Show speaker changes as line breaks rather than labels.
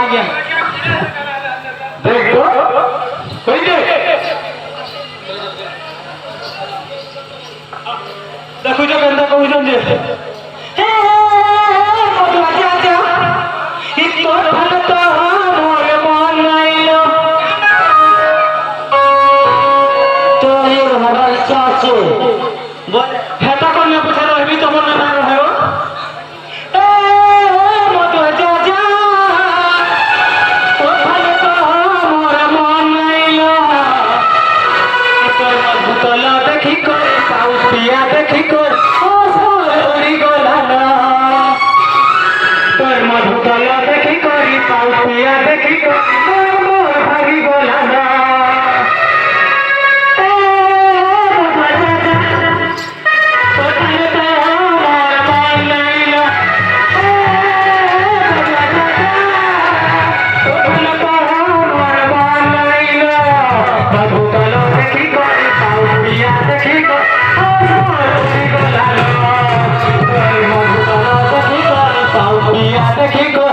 আজ্ঞা
দেখো কই যে দেখো যে কেন কইজন যে
হে মধু আজ্ঞা আজ্ঞা ইতো ভালো তো মোর মন নাইলো তো এর হবার ইচ্ছা আছে
বলে হেতা কন্যা পুছে রবি তোমার না রহে
মধু আজ্ঞা আজ্ঞা তো ভালো তো মোর মন নাইলো তোর ভূতলা দেখি করে পাউস পিয়া দেখি করে ওরি গলানা তোর মধুতলা দেখি করি পাউস পিয়া দেখি করে মোর ভাগি গলানা Keep going.